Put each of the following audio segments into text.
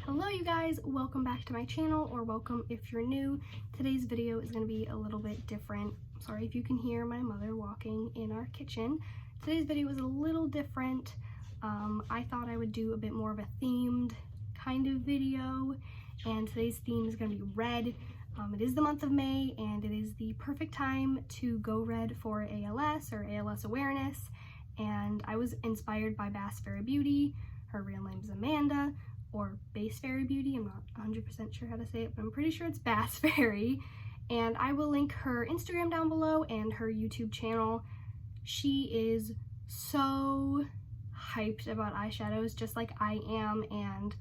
Hello you guys, welcome back to my channel, or welcome if you're new. Today's video is going to be a little bit different. Sorry if you can hear my mother walking in our kitchen. Today's video is a little different. I thought I would do a bit more of a themed kind of video, and today's theme is going to be red. It is the month of May, and it is the perfect time to go red for ALS or ALS awareness, and I was inspired by Bass Fairy Beauty. Her real name is Amanda, or Bass Fairy Beauty. I'm not 100% sure how to say it, but I'm pretty sure it's Bass Fairy. And I will link her Instagram down below and her YouTube channel. She is so hyped about eyeshadows, just like I am, and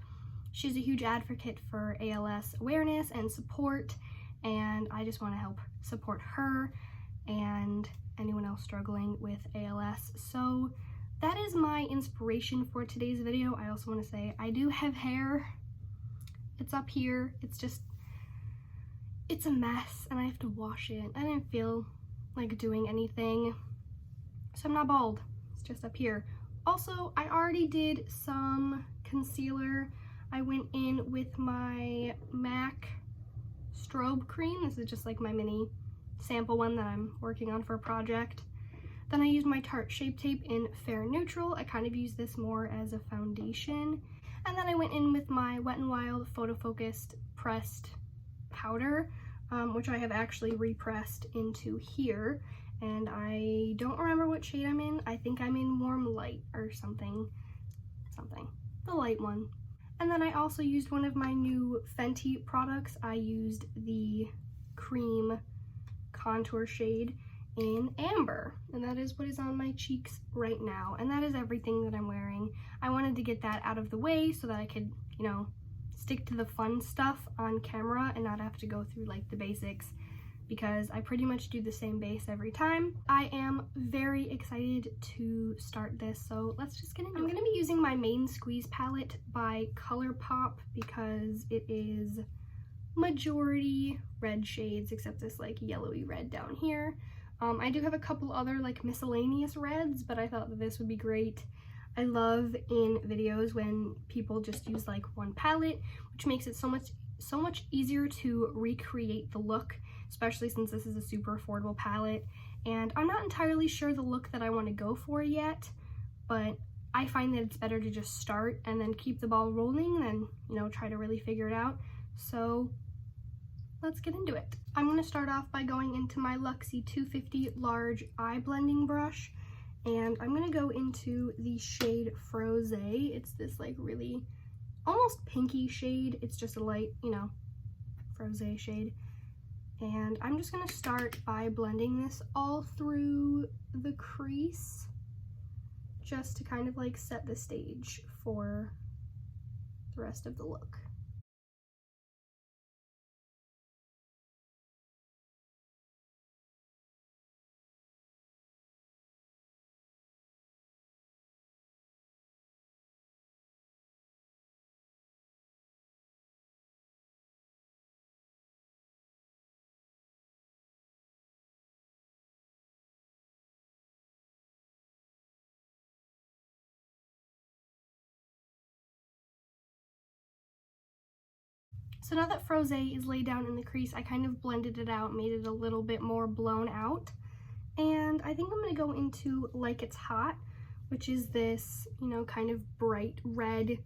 she's a huge advocate for ALS awareness and support, and I just want to help support her and anyone else struggling with ALS. So that is my inspiration for today's video. I also want to say I do have hair. It's up here. It's a mess and I have to wash it. I didn't feel like doing anything, so I'm not bald. It's just up here. Also, I already did some concealer. I went in with my MAC strobe cream. This is just like my mini sample one that I'm working on for a project. Then I used my Tarte Shape Tape in Fair Neutral. I kind of use this more as a foundation. And then I went in with my Wet n Wild Photo Focused pressed powder, which I have actually repressed into here. And I don't remember what shade I'm in. I think I'm in Warm Light or something. The light one. And then I also used one of my new Fenty products. I used the cream contour shade in Amber, and that is what is on my cheeks right now, and that is everything that I'm wearing. I wanted to get that out of the way so that I could, you know, stick to the fun stuff on camera and not have to go through like the basics, because I pretty much do the same base every time. I am very excited to start this, so let's just get into it. I'm going to be using my Main Squeeze palette by Colourpop because it is majority red shades, except this like yellowy red down here. I do have a couple other like miscellaneous reds, but I thought that this would be great. I love in videos when people just use like one palette, which makes it so much easier to recreate the look, especially since this is a super affordable palette. And I'm not entirely sure the look that I want to go for yet, but I find that it's better to just start and then keep the ball rolling than, you know, try to really figure it out. So let's get into it. I'm going to start off by going into my Luxie 250 large eye blending brush, and I'm going to go into the shade Froze. It's this like really almost pinky shade. It's just a light, you know, Froze shade. And I'm just going to start by blending this all through the crease, just to kind of like set the stage for the rest of the look. So now that Froze is laid down in the crease, I kind of blended it out, made it a little bit more blown out. And I think I'm going to go into Like It's Hot, which is this, you know, kind of bright red,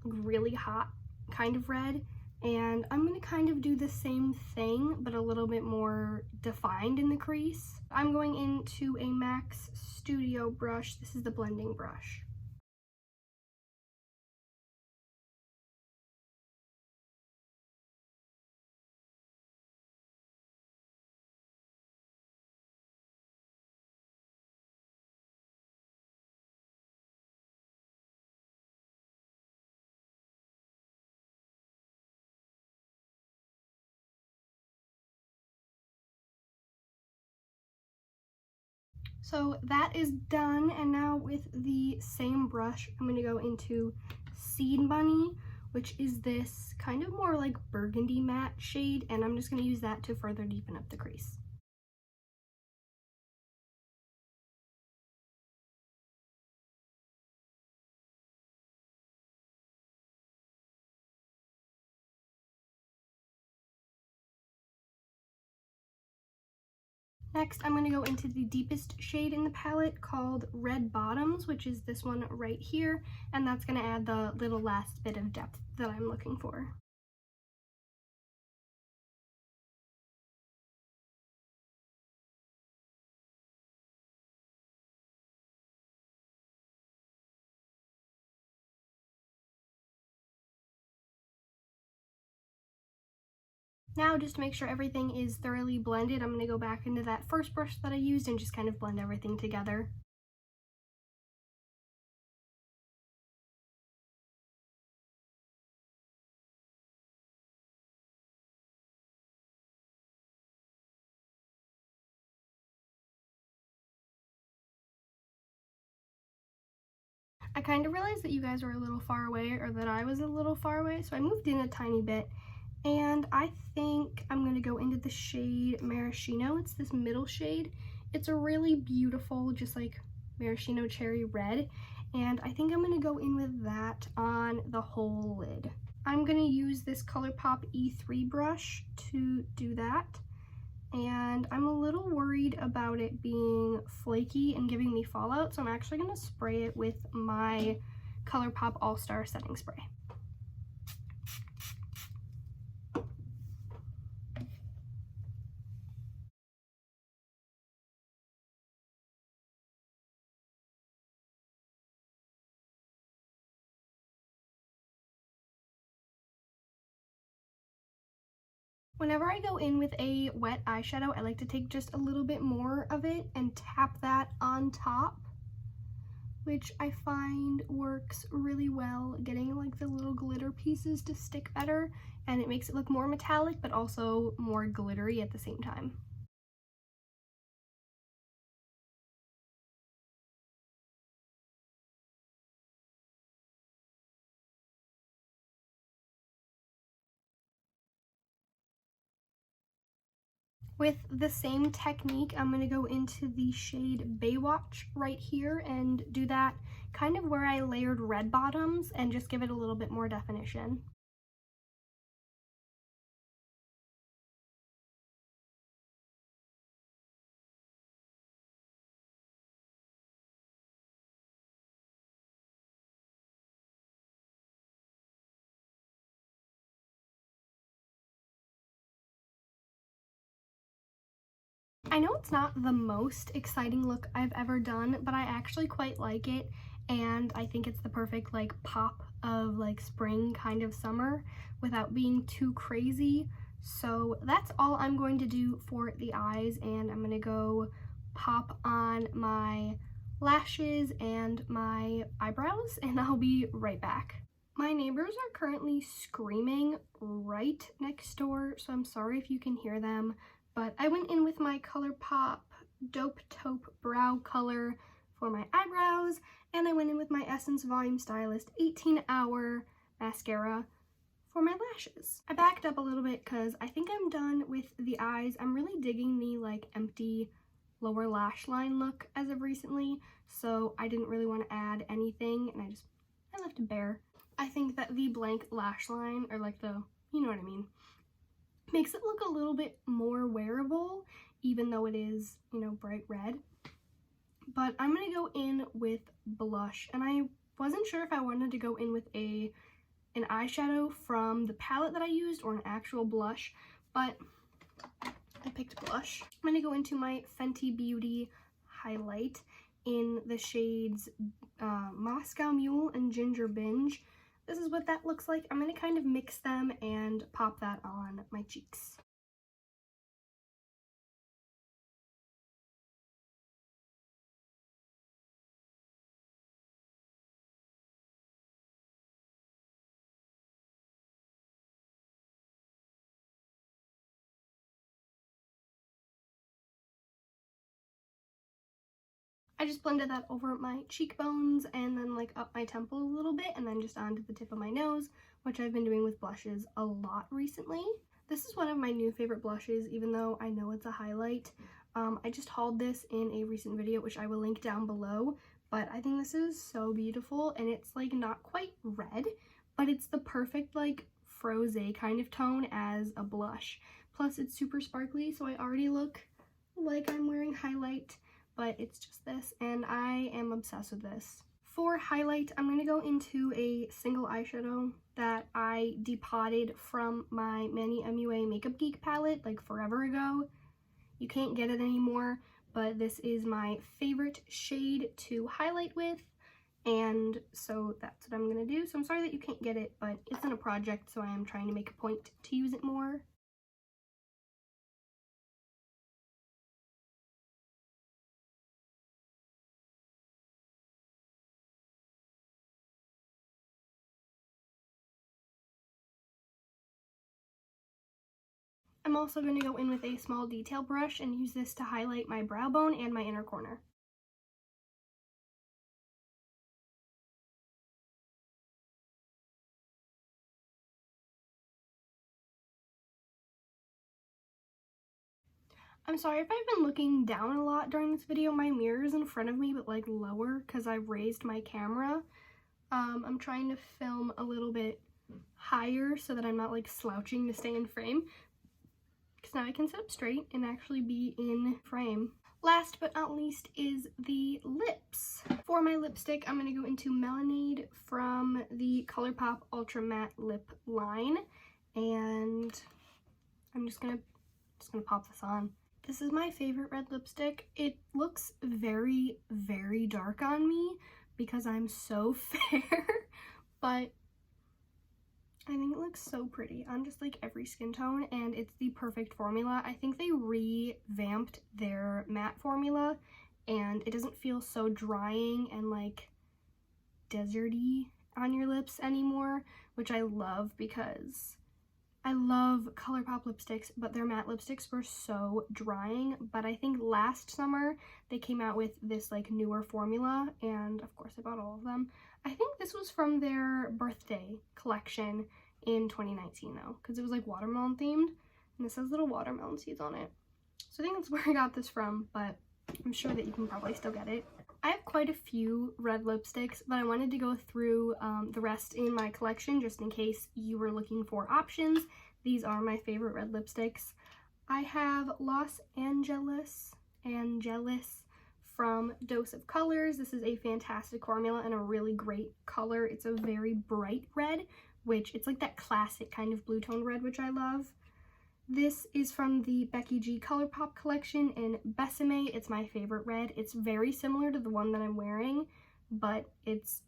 really hot kind of red. And I'm going to kind of do the same thing, but a little bit more defined in the crease. I'm going into a MAC Studio brush. This is the blending brush. So that is done, and now with the same brush, I'm going to go into Seed Bunny, which is this kind of more like burgundy matte shade, and I'm just going to use that to further deepen up the crease. Next, I'm going to go into the deepest shade in the palette called Red Bottoms, which is this one right here, and that's going to add the little last bit of depth that I'm looking for. Now, just to make sure everything is thoroughly blended, I'm going to go back into that first brush that I used and just kind of blend everything together. I kind of realized that you guys were a little far away, or that I was a little far away, so I moved in a tiny bit. And I think I'm going to go into the shade Maraschino. It's this middle shade. It's a really beautiful, just like maraschino cherry red. And I think I'm going to go in with that on the whole lid. I'm going to use this Colourpop E3 brush to do that. And I'm a little worried about it being flaky and giving me fallout, so I'm actually going to spray it with my Colourpop All-Star Setting Spray. Whenever I go in with a wet eyeshadow, I like to take just a little bit more of it and tap that on top, which I find works really well, getting like the little glitter pieces to stick better, and it makes it look more metallic but also more glittery at the same time. With the same technique, I'm going to go into the shade Baywatch right here and do that kind of where I layered red bottoms and just give it a little bit more definition. I know it's not the most exciting look I've ever done, but I actually quite like it, and I think it's the perfect like pop of like spring kind of summer without being too crazy. So that's all I'm going to do for the eyes, and I'm gonna go pop on my lashes and my eyebrows, and I'll be right back. My neighbors are currently screaming right next door, so I'm sorry if you can hear them, but I went in with my Colourpop Dope Taupe Brow Color for my eyebrows, and I went in with my Essence Volume Stylist 18-hour mascara for my lashes. I backed up a little bit because I think I'm done with the eyes. I'm really digging the like empty lower lash line look as of recently, so I didn't really want to add anything, and I left it bare. I think that the blank lash line, or like the, you know what I mean, makes it look a little bit more wearable, even though it is, you know, bright red. But I'm gonna go in with blush, and I wasn't sure if I wanted to go in with an eyeshadow from the palette that I used or an actual blush, but I picked blush. I'm gonna go into my Fenty Beauty highlight in the shades Moscow Mule and Ginger Binge. This is what that looks like. I'm going to kind of mix them and pop that on my cheeks. I just blended that over my cheekbones and then like up my temple a little bit, and then just onto the tip of my nose, which I've been doing with blushes a lot recently. This is one of my new favorite blushes, even though I know it's a highlight. I just hauled this in a recent video, which I will link down below, but I think this is so beautiful, and it's like not quite red, but it's the perfect like frosé kind of tone as a blush. Plus it's super sparkly, so I already look like I'm wearing highlight, but it's just this, and I am obsessed with this. For highlight, I'm going to go into a single eyeshadow that I depotted from my Manny MUA Makeup Geek palette like forever ago. You can't get it anymore, but this is my favorite shade to highlight with, and so that's what I'm going to do. So I'm sorry that you can't get it, but it's in a project, so I am trying to make a point to use it more. I'm also going to go in with a small detail brush and use this to highlight my brow bone and my inner corner. I'm sorry if I've been looking down a lot during this video. My mirror is in front of me, but like lower because I raised my camera. I'm trying to film a little bit higher so that I'm not like slouching to stay in frame, because now I can sit up straight and actually be in frame. Last but not least is the lips. For my lipstick, I'm going to go into Melonade from the Colourpop Ultra Matte Lip line, and I'm just gonna pop this on. This is my favorite red lipstick. It looks very, very dark on me because I'm so fair, but I think it looks so pretty on just like every skin tone, and it's the perfect formula. I think they revamped their matte formula, and it doesn't feel so drying and like deserty on your lips anymore, which I love because I love Colourpop lipsticks, but their matte lipsticks were so drying. But I think last summer they came out with this like newer formula, and of course I bought all of them. I think this was from their birthday collection in 2019 though, because it was like watermelon themed, and this has little watermelon seeds on it. So I think that's where I got this from, but I'm sure that you can probably still get it. I have quite a few red lipsticks, but I wanted to go through the rest in my collection just in case you were looking for options. These are my favorite red lipsticks. I have Los Angeles from Dose of Colors. This is a fantastic formula and a really great color. It's a very bright red, which it's like that classic kind of blue tone red, which I love. This is from the Becky G Colourpop collection in Besame. It's my favorite red. It's very similar to the one that I'm wearing, but it's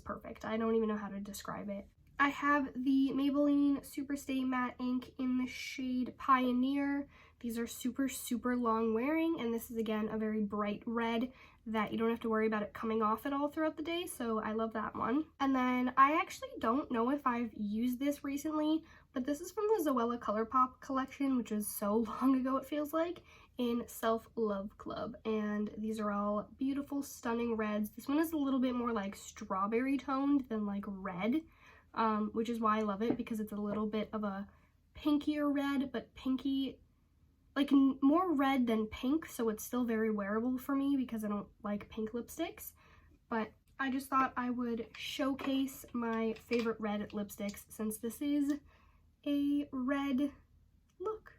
perfect. I don't even know how to describe it. I have the Maybelline Superstay Matte Ink in the shade Pioneer. These are super, super long wearing, and this is again a very bright red that you don't have to worry about it coming off at all throughout the day, so I love that one. And then I actually don't know if I've used this recently, but this is from the Zoella Colourpop collection, which is so long ago it feels like, in Self Love Club, and these are all beautiful, stunning reds. This one is a little bit more like strawberry toned than like red, which is why I love it, because it's a little bit of a pinkier red, but pinky, like more red than pink, so it's still very wearable for me because I don't like pink lipsticks. But I just thought I would showcase my favorite red lipsticks since this is a red look.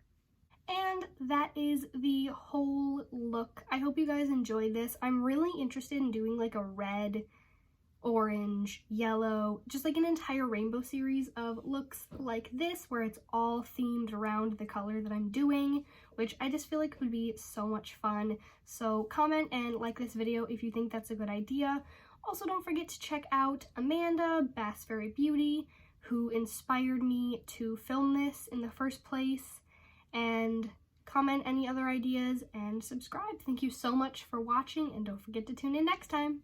And that is the whole look. I hope you guys enjoyed this. I'm really interested in doing like a red, orange, yellow, just like an entire rainbow series of looks like this where it's all themed around the color that I'm doing, which I just feel like would be so much fun. So comment and like this video if you think that's a good idea. Also, don't forget to check out Amanda, Bass Fairy Beauty, who inspired me to film this in the first place, and comment any other ideas and subscribe. Thank you so much for watching, and don't forget to tune in next time.